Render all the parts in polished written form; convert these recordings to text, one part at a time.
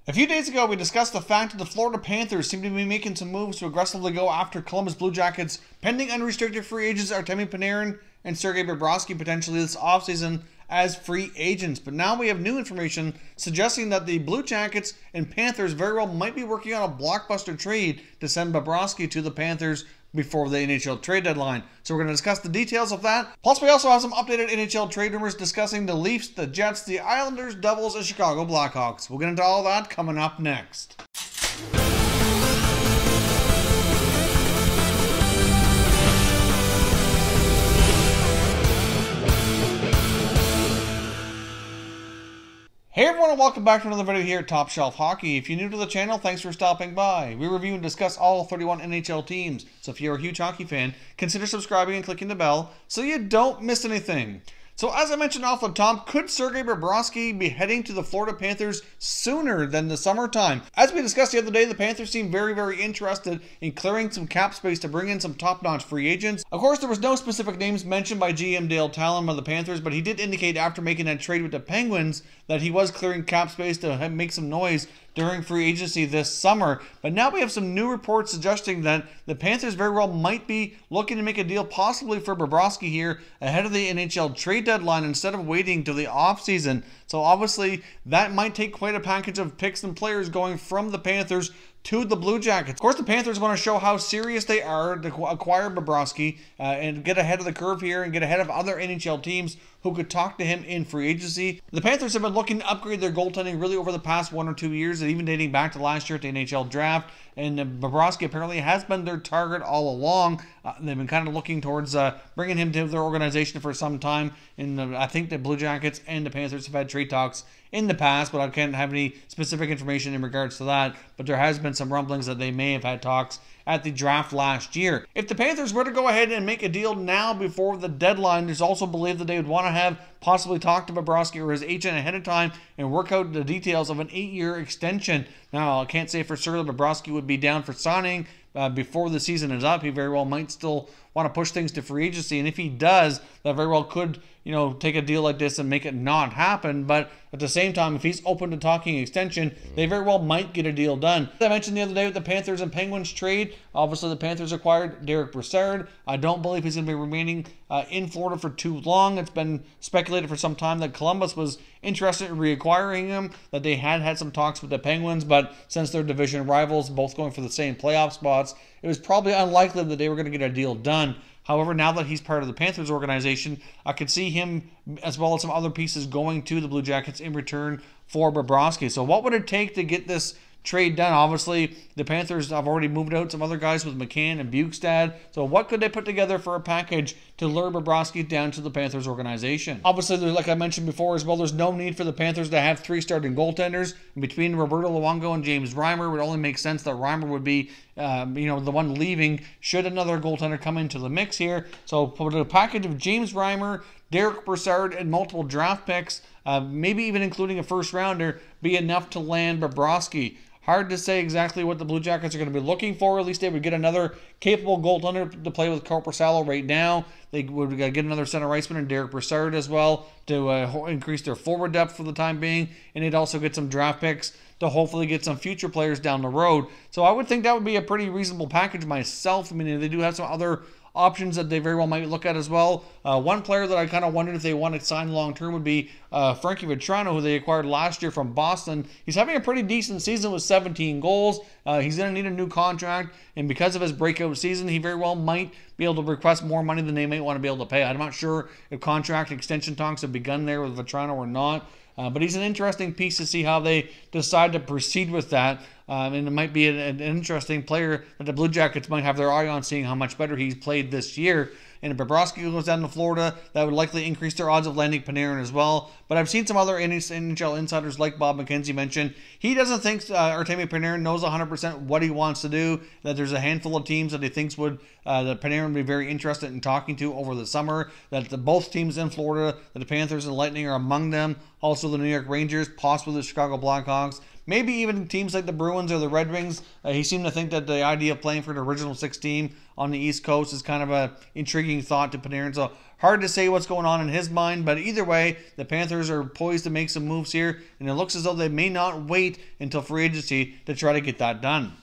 A few days ago, we discussed the fact that the Florida Panthers seem to be making some moves to aggressively go after Columbus Blue Jackets pending unrestricted free agents Artemi Panarin and Sergei Bobrovsky potentially this offseason as free agents. But now we have new information suggesting that the Blue Jackets and Panthers very well might be working on a blockbuster trade to send Bobrovsky to the Panthers before the NHL trade deadline. So we're going to discuss the details of that. Plus, we also have some updated NHL trade rumors discussing the Leafs, the Jets, the Islanders, Devils, and Chicago Blackhawks. We'll get into all that coming up next. Hey everyone, and welcome back to another video here at Top Shelf Hockey. If you're new to the channel, thanks for stopping by. We review and discuss all 31 NHL teams, so if you're a huge hockey fan, consider subscribing and clicking the bell so you don't miss anything. So as I mentioned off the top, could Sergei Bobrovsky be heading to the Florida Panthers sooner than the summertime? As we discussed the other day, the Panthers seem very interested in clearing some cap space to bring in some top-notch free agents. Of course, there was no specific names mentioned by GM Dale Talon of the Panthers, but he did indicate after making that trade with the Penguins that he was clearing cap space to make some noise during free agency this summer. But now we have some new reports suggesting that the Panthers very well might be looking to make a deal possibly for Bobrovsky here ahead of the NHL trade deadline instead of waiting till the offseason. So obviously that might take quite a package of picks and players going from the Panthers to the Blue Jackets. Of course, the Panthers want to show how serious they are to acquire Bobrovsky and get ahead of the curve here and get ahead of other NHL teams who could talk to him in free agency. The Panthers have been looking to upgrade their goaltending really over the past 1 or 2 years, and even dating back to last year at the NHL draft. And Bobrovsky apparently has been their target all along. They've been kind of looking towards bringing him to their organization for some time. And I think the Blue Jackets and the Panthers have had trade talks in the past, but I can't have any specific information in regards to that. But there has been some rumblings that they may have had talks at the draft last year. If the Panthers were to go ahead and make a deal now before the deadline, there's also believed that they would want to have possibly talked to Bobrovsky or his agent ahead of time and work out the details of an 8-year extension. Now, I can't say for sure that Bobrovsky would be down for signing before the season is up. He very well might still want to push things to free agency, and if he does, that very well could, take a deal like this and make it not happen. But at the same time, if he's open to talking extension, they very well might get a deal done. As I mentioned the other day with the Panthers and Penguins trade, obviously the Panthers acquired Derek Brassard. I don't believe he's going to be remaining in Florida for too long. It's been speculated for some time that Columbus was interested in reacquiring him, that they had some talks with the Penguins, but since they're division rivals, both going for the same playoff spots, it was probably unlikely that they were going to get a deal done. However, now that he's part of the Panthers organization, I could see him, as well as some other pieces, going to the Blue Jackets in return for Bobrovsky. So what would it take to get this trade done? Obviously, the Panthers have already moved out some other guys with McCann and Bukestad. So what could they put together for a package to lure Bobrovsky down to the Panthers organization? Obviously, like I mentioned before as well, there's no need for the Panthers to have 3 starting goaltenders. Between Roberto Luongo and James Reimer, it would only make sense that Reimer would be the one leaving should another goaltender come into the mix here. So put a package of James Reimer, Derek Brassard, and multiple draft picks, maybe even including a first rounder, be enough to land Bobrovsky. Hard to say exactly what the Blue Jackets are going to be looking for. At least they would get another capable goaltender to play with Corpusalo right now. They would get another center iceman and Derek Brassard as well to increase their forward depth for the time being. And they'd also get some draft picks to hopefully get some future players down the road. So I would think that would be a pretty reasonable package myself. I mean, they do have some other options that they very well might look at as well. One player that I kind of wondered if they want to sign long-term would be Frankie Vetrano, who they acquired last year from Boston. He's having a pretty decent season with 17 goals. He's going to need a new contract, and because of his breakout season, he very well might be able to request more money than they might want to be able to pay. I'm not sure if contract extension talks have begun there with Vetrano or not. But he's an interesting piece to see how they decide to proceed with that. And it might be an interesting player that the Blue Jackets might have their eye on, seeing how much better he's played this year. And if Bobrovsky goes down to Florida, that would likely increase their odds of landing Panarin as well. But I've seen some other NHL insiders, like Bob McKenzie mentioned, he doesn't think Artemi Panarin knows 100% what he wants to do, that there's a handful of teams that he thinks that Panarin would be very interested in talking to over the summer, that both teams in Florida, that the Panthers and Lightning are among them, also the New York Rangers, possibly the Chicago Blackhawks, maybe even teams like the Bruins or the Red Wings. He seemed to think that the idea of playing for the original 6 team on the East Coast is kind of an intriguing thought to Panarin. So hard to say what's going on in his mind, but either way, the Panthers are poised to make some moves here, and it looks as though they may not wait until free agency to try to get that done.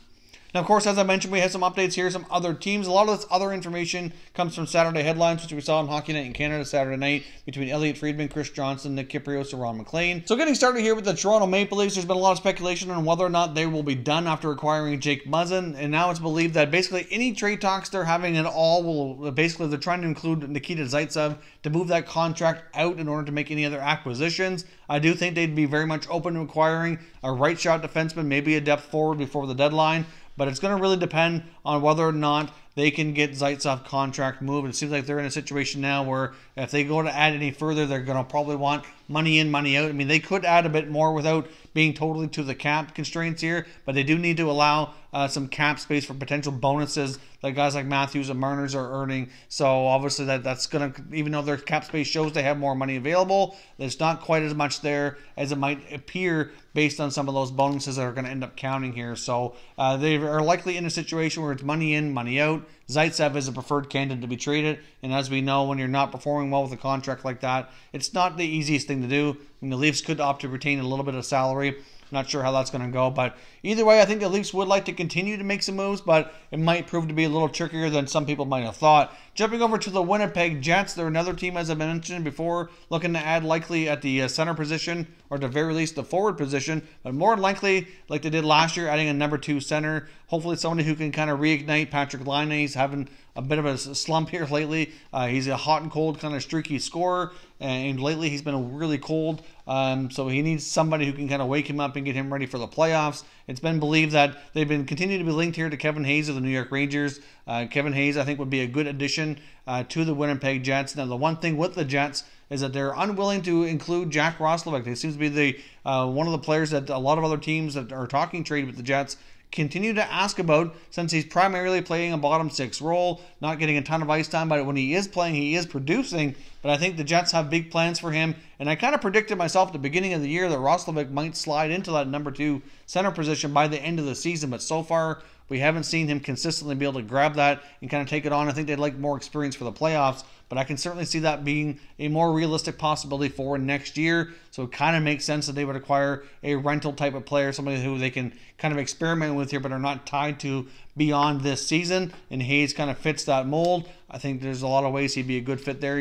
Now, of course, as I mentioned, we have some updates here, some other teams. A lot of this other information comes from Saturday headlines, which we saw on Hockey Night in Canada Saturday night between Elliot Friedman, Chris Johnson, Nick Kyprios, and Ron McLean. So getting started here with the Toronto Maple Leafs, there's been a lot of speculation on whether or not they will be done after acquiring Jake Muzzin, and now it's believed that basically any trade talks they're having at all will basically, they're trying to include Nikita Zaitsev to move that contract out in order to make any other acquisitions. I do think they'd be very much open to acquiring a right shot defenseman, maybe a depth forward before the deadline. But it's going to really depend on whether or not they can get Zaitsev contract moved. It seems like they're in a situation now where if they go to add any further, they're going to probably want money in, money out. I mean, they could add a bit more without being totally to the cap constraints here, but they do need to allow some cap space for potential bonuses that guys like Matthews and Marner's are earning. So obviously that's going to, even though their cap space shows they have more money available, there's not quite as much there as it might appear based on some of those bonuses that are going to end up counting here. So they are likely in a situation where it's money in, money out. Zaitsev is a preferred candidate to be traded, and as we know, when you're not performing well with a contract like that, it's not the easiest thing to do. And the Leafs could opt to retain a little bit of salary. Not sure how that's going to go, but either way, I think the Leafs would like to continue to make some moves, but it might prove to be a little trickier than some people might have thought. Jumping over to the Winnipeg Jets, they're another team, as I mentioned before, looking to add likely at the center position, or at the very least the forward position, but more likely, like they did last year, adding a number 2 center. Hopefully somebody who can kind of reignite Patrick Laine. He's having a bit of a slump here lately. He's a hot and cold kind of streaky scorer, and lately he's been really cold. So he needs somebody who can kind of wake him up and get him ready for the playoffs. It's been believed that they've been continuing to be linked here to Kevin Hayes of the New York Rangers. Kevin Hayes, I think, would be a good addition to the Winnipeg Jets. Now, the one thing with the Jets is that they're unwilling to include Jack Roslovic. He seems to be the one of the players that a lot of other teams that are talking trade with the Jets continue to ask about, since he's primarily playing a bottom 6 role, not getting a ton of ice time, but when he is playing, he is producing. But I think the Jets have big plans for him, and I kind of predicted myself at the beginning of the year that Roslovic might slide into that number 2 center position by the end of the season, but so far we haven't seen him consistently be able to grab that and kind of take it on. I think they'd like more experience for the playoffs, but I can certainly see that being a more realistic possibility for next year. So it kind of makes sense that they would acquire a rental type of player, somebody who they can kind of experiment with here but are not tied to beyond this season. And Hayes kind of fits that mold. I think there's a lot of ways he'd be a good fit there.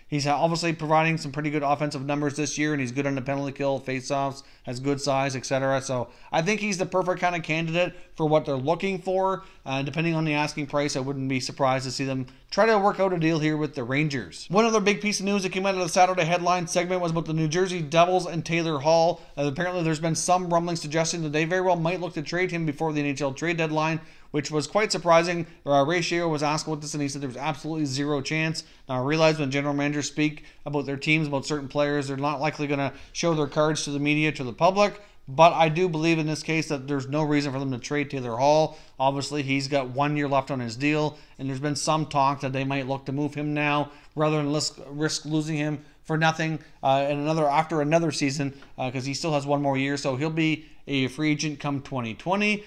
He's obviously providing some pretty good offensive numbers this year, and he's good on the penalty kill, faceoffs, has good size, etc. So I think he's the perfect kind of candidate for what they're looking for. Depending on the asking price, I wouldn't be surprised to see them try to work out a deal here with the Rangers. One other big piece of news that came out of the Saturday headline segment was about the New Jersey Devils and Taylor Hall. Apparently there's been some rumblings suggesting that they very well might look to trade him before the NHL trade deadline, which was quite surprising. Ray Shero was asked about this, and he said there was absolutely zero chance. Now, I realize when general managers speak about their teams, about certain players, they're not likely going to show their cards to the media, to the public. But I do believe in this case that there's no reason for them to trade Taylor Hall. Obviously, he's got 1 year left on his deal, and there's been some talk that they might look to move him now rather than risk losing him for nothing after another season, because he still has 1 more year. So he'll be a free agent come 2020.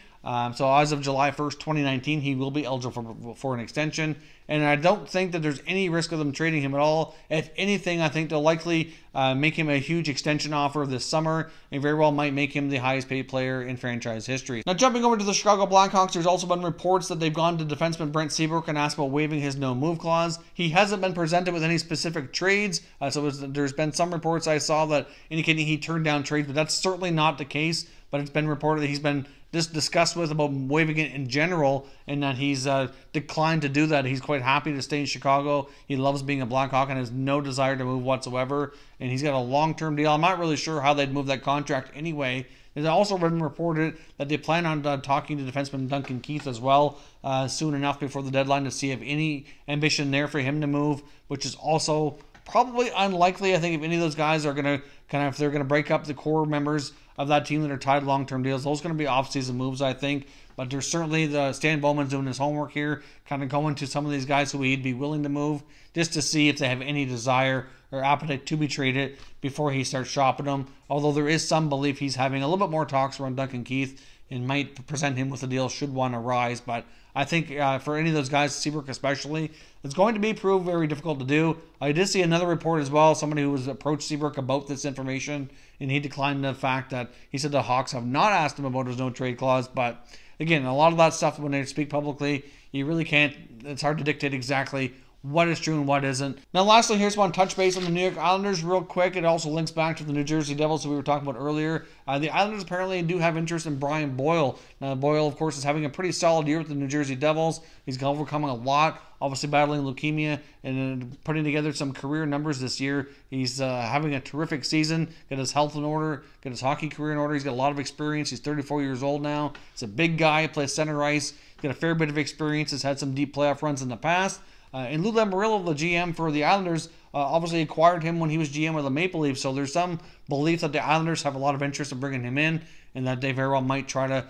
So as of July 1st, 2019, he will be eligible for an extension. And I don't think that there's any risk of them trading him at all. If anything, I think they'll likely make him a huge extension offer this summer, and very well might make him the highest paid player in franchise history. Now, jumping over to the Chicago Blackhawks, there's also been reports that they've gone to defenseman Brent Seabrook and asked about waiving his no-move clause. He hasn't been presented with any specific trades, there's been some reports I saw that indicating he turned down trades, but that's certainly not the case. But it's been reported that he's been discussed with about waiving it in general, and that he's declined to do that. He's quite happy to stay in Chicago. He loves being a Blackhawk and has no desire to move whatsoever. And he's got a long-term deal. I'm not really sure how they'd move that contract anyway. There's also been reported that they plan on talking to defenseman Duncan Keith as well soon enough before the deadline to see if any ambition there for him to move, which is also probably unlikely. I think if any of those guys are going to if they're going to break up the core members of that team that are tied long-term deals, those are going to be off-season moves, I think. But there's certainly Stan Bowman's doing his homework here, kind of going to some of these guys who he'd be willing to move just to see if they have any desire or appetite to be traded before he starts shopping them. Although there is some belief he's having a little bit more talks around Duncan Keith and might present him with a deal should one arise. But I think for any of those guys, Seabrook especially, it's going to prove very difficult to do. I did see another report as well, somebody who was approached Seabrook about this information, and he declined the fact that he said the Hawks have not asked him about his no trade clause. But again, a lot of that stuff when they speak publicly, you really can't, it's hard to dictate exactly what is true and what isn't. Now, lastly, here's one touch base on the New York Islanders real quick. It also links back to the New Jersey Devils that we were talking about earlier. The Islanders apparently do have interest in Brian Boyle. Now, Boyle, of course, is having a pretty solid year with the New Jersey Devils. He's overcoming a lot, obviously battling leukemia and putting together some career numbers this year. He's having a terrific season, got his health in order, got his hockey career in order. He's got a lot of experience. He's 34 years old now. He's a big guy, plays center ice, got a fair bit of experience, has had some deep playoff runs in the past. And Lou Lamoriello, the GM for the Islanders, obviously acquired him when he was GM of the Maple Leafs. So there's some belief that the Islanders have a lot of interest in bringing him in, and that they very well might try to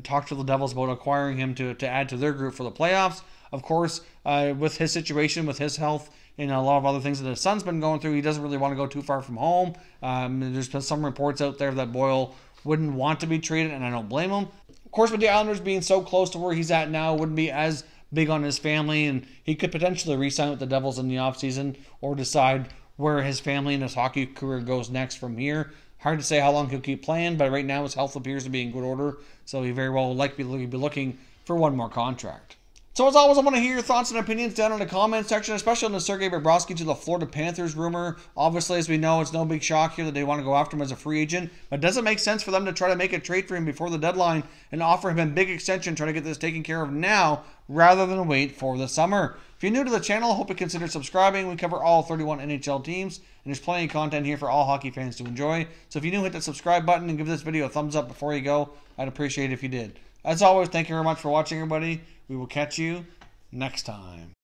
talk to the Devils about acquiring him to add to their group for the playoffs. Of course, with his situation, with his health, and a lot of other things that his son's been going through, he doesn't really want to go too far from home. There's been some reports out there that Boyle wouldn't want to be traded, and I don't blame him. Of course, with the Islanders being so close to where he's at now, wouldn't be as big on his family, and he could potentially re-sign with the Devils in the offseason or decide where his family and his hockey career goes next from here. Hard to say how long he'll keep playing, but right now his health appears to be in good order, so he very well will likely be looking for one more contract. So as always, I want to hear your thoughts and opinions down in the comment section, especially on the Sergei Bobrovsky to the Florida Panthers rumor. Obviously, as we know, it's no big shock here that they want to go after him as a free agent, but does it make sense for them to try to make a trade for him before the deadline and offer him a big extension, try to get this taken care of now rather than wait for the summer? If you're new to the channel, I hope you consider subscribing. We cover all 31 NHL teams, and there's plenty of content here for all hockey fans to enjoy. So if you're new, hit that subscribe button and give this video a thumbs up before you go. I'd appreciate it if you did. As always, thank you very much for watching, everybody. We will catch you next time.